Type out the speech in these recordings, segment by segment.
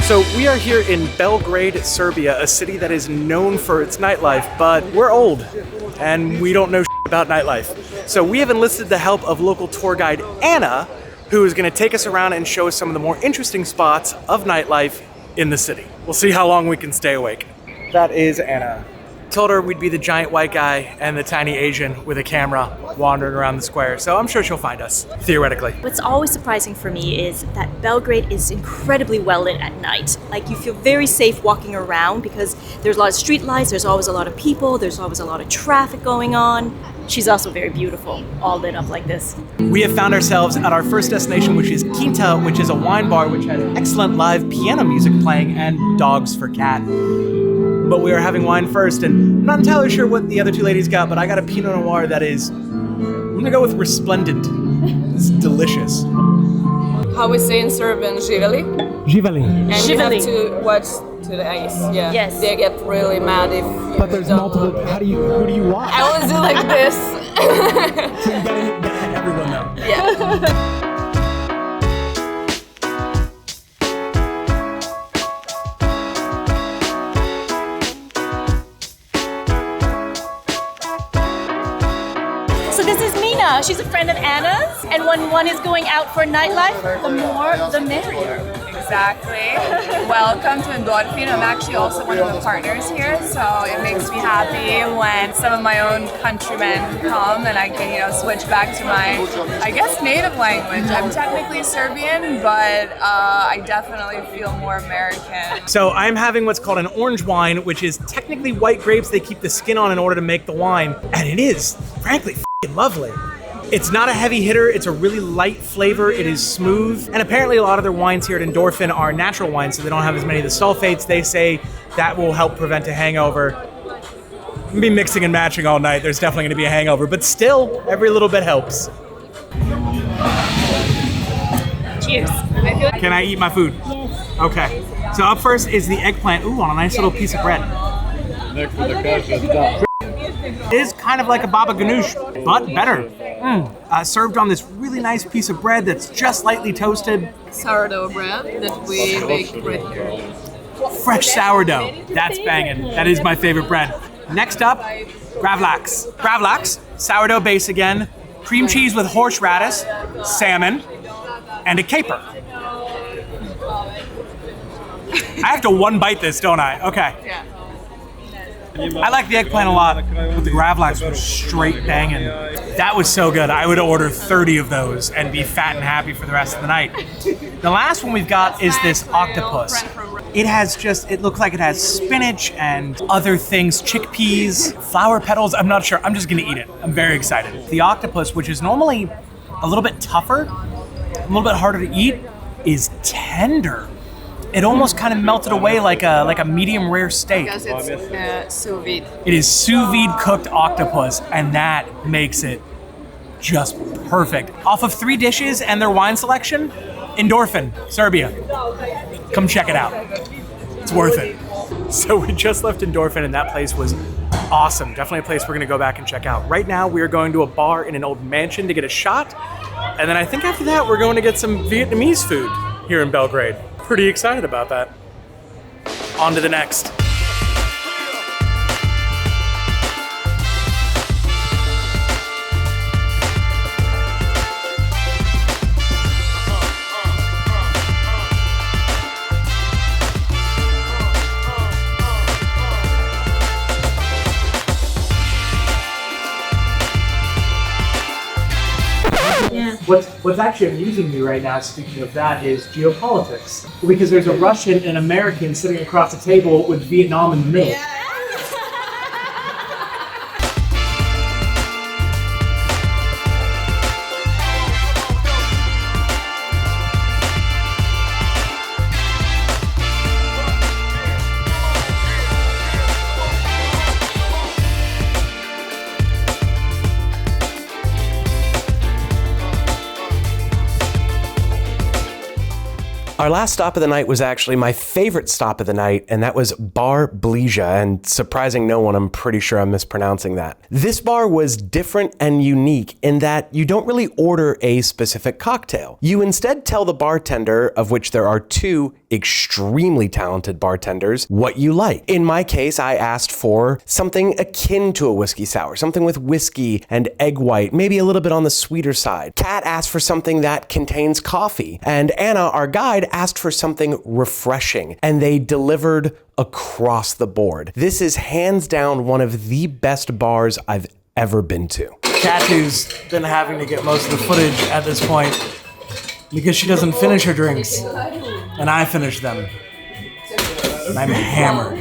So we are here in Belgrade, Serbia, a city that is known for its nightlife, but we're old and we don't know about nightlife. So we have enlisted the help of local tour guide Anna, who is going to take us around and show us some of the more interesting spots of nightlife in the city. We'll see how long we can stay awake. That is Anna. Told her we'd be the giant white guy and the tiny Asian with a camera wandering around the square, so I'm sure she'll find us, theoretically. What's always surprising for me is that Belgrade is incredibly well lit at night. Like, you feel very safe walking around because there's a lot of street lights, there's always a lot of people, there's always a lot of traffic going on. She's also very beautiful, all lit up like this. We have found ourselves at our first destination, which is Quinta, which is a wine bar which has excellent live piano music playing and dogs for cat. But we are having wine first, and I'm not entirely sure what the other two ladies got, but I got a Pinot Noir that is, I'm gonna go with resplendent. It's delicious. How we say in Serbian, živeli. Živeli. And Živeli. you have to watch to the eyes. Yeah. Yes. They get really mad if you But there's don't multiple, look. who do you watch? I always do like this. So you gotta let everyone know. Yeah. So this is Mina. She's a friend of Anna's, and when one is going out for nightlife, the more the merrier. Exactly. Welcome to Endorphin. I'm actually also one of the partners here, so it makes me happy when some of my own countrymen come and I can, switch back to my, I guess, native language. I'm technically Serbian, but I definitely feel more American. So I'm having what's called an orange wine, which is technically white grapes. They keep the skin on in order to make the wine, and it is, frankly, f***ing lovely. It's not a heavy hitter, it's a really light flavor, it is smooth, and apparently a lot of their wines here at Endorphin are natural wines, so they don't have as many of the sulfates. They say that will help prevent a hangover. I'm gonna be mixing and matching all night, there's definitely gonna be a hangover, but still, every little bit helps. Cheers. Can I eat my food? Yes. Okay, so up first is the eggplant, ooh, on a nice little piece of bread. It is kind of like a baba ganoush, but better. Served on this really nice piece of bread that's just lightly toasted. Sourdough bread that we bake right here. Fresh sourdough. That's banging. That is my favorite bread. Next up, gravlax. Gravlax, sourdough base again, cream cheese with horseradish, salmon, and a caper. I have to one bite this, don't I? Okay. Yeah. I like the eggplant a lot, but the gravlax was straight banging. That was so good. I would order 30 of those and be fat and happy for the rest of the night. The last one we've got is this octopus. It looks like it has spinach and other things, chickpeas, flower petals. I'm not sure. I'm just gonna eat it. I'm very excited. The octopus, which is normally a little bit tougher, a little bit harder to eat, is tender. It almost kind of melted away like a medium rare steak. Because it's sous vide. It is sous vide cooked octopus, and that makes it just perfect. Off of 3 dishes and their wine selection, Endorphin, Serbia. Come check it out. It's worth it. So we just left Endorphin, and that place was awesome. Definitely a place we're gonna go back and check out. Right now, we are going to a bar in an old mansion to get a shot, and then I think after that, we're going to get some Vietnamese food here in Belgrade. Pretty excited about that. On to the next. What's actually amusing me right now, speaking of that, is geopolitics. Because there's a Russian and an American sitting across the table with Vietnam in the middle. Yeah. Our last stop of the night was actually my favorite stop of the night, and that was Bar Blizia, and surprising no one, I'm pretty sure I'm mispronouncing that. This bar was different and unique in that you don't really order a specific cocktail. You instead tell the bartender, of which there are 2 extremely talented bartenders what you like. In my case, I asked for something akin to a whiskey sour, something with whiskey and egg white, maybe a little bit on the sweeter side. Kat asked for something that contains coffee, and Anna, our guide, asked for something refreshing, and they delivered across the board. This is hands down one of the best bars I've ever been to. Katu's been having to get most of the footage at this point because she doesn't finish her drinks, and I finish them. And I'm hammered.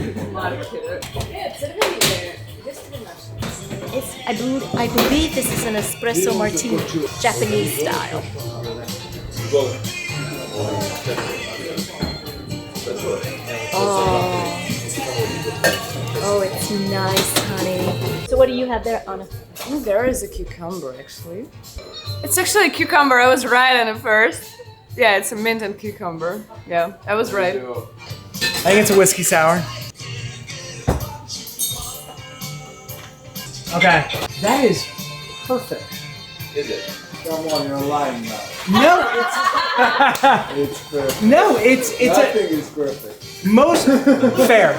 I believe this is an espresso martini, Japanese style. Oh, it's nice, honey. So what do you have there, Anna? There is a cucumber, actually. It's actually a cucumber. I was right on it first. Yeah, it's a mint and cucumber. Yeah, I was right. I think it's a whiskey sour. Okay. That is perfect. Is it? Come on, you're lying now. No, It's perfect. no, it's Nothing is perfect. most fair,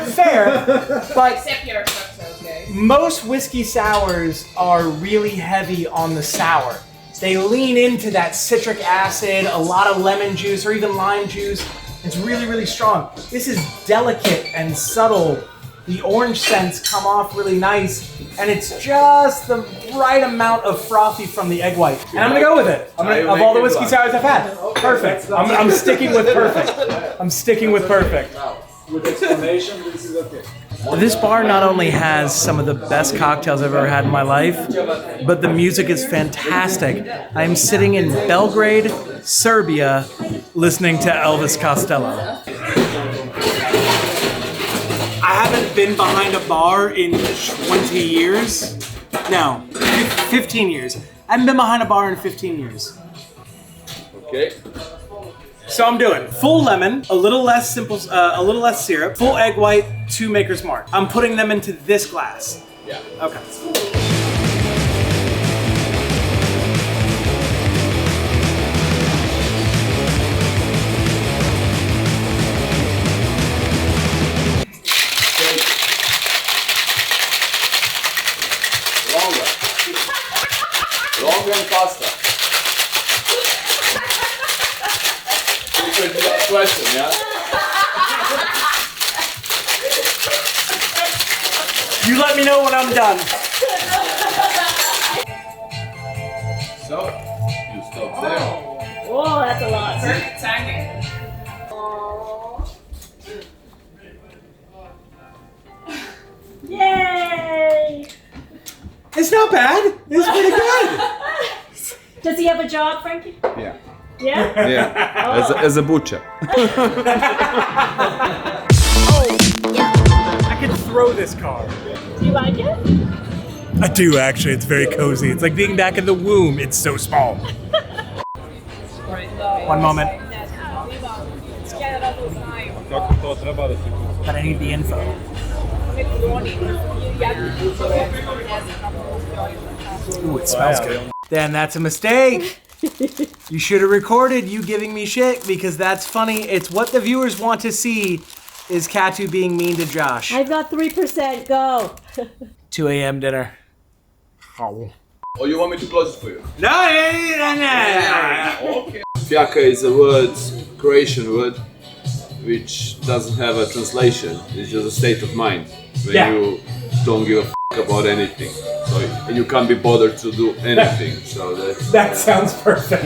but Except your okay. most whiskey sours are really heavy on the sour. They lean into that citric acid, a lot of lemon juice or even lime juice. It's really, really strong. This is delicate and subtle. The orange scents come off really nice, and it's just the right amount of frothy from the egg white. And I'm gonna go with it. Of all the whiskey sours I've had, perfect. I'm sticking with perfect. I'm sticking with perfect. With explanation, this is okay. This bar not only has some of the best cocktails I've ever had in my life, but the music is fantastic. I'm sitting in Belgrade, Serbia, listening to Elvis Costello. I haven't been behind a bar in 20 years. No, 15 years. I haven't been behind a bar in 15 years. Okay. So I'm doing full lemon, a little less simple, a little less syrup, full egg white, 2 Maker's Mark. I'm putting them into this glass. Yeah. Okay. Longer and faster. Question, yeah? You let me know when I'm done. So, you stop there. Whoa, that's a lot. Tangy. Yay! It's not bad. It's pretty good. Does he have a job, Frankie? Yeah. Yeah? Yeah. As a butcher. I could throw this car. Do you like it? I do actually. It's very cozy. It's like being back in the womb. It's so small. One moment. But I need the info. Ooh, it smells good. Then that's a mistake. You should have recorded you giving me shit because that's funny. It's what the viewers want to see is Katu being mean to Josh. I've got 3%, go. 2 a.m. dinner. Oh. Or you want me to close it for you? No. Okay. Fjaka is a word, Croatian word, which doesn't have a translation. It's just a state of mind when you don't give a f about anything. So and you can't be bothered to do anything. So That sounds perfect.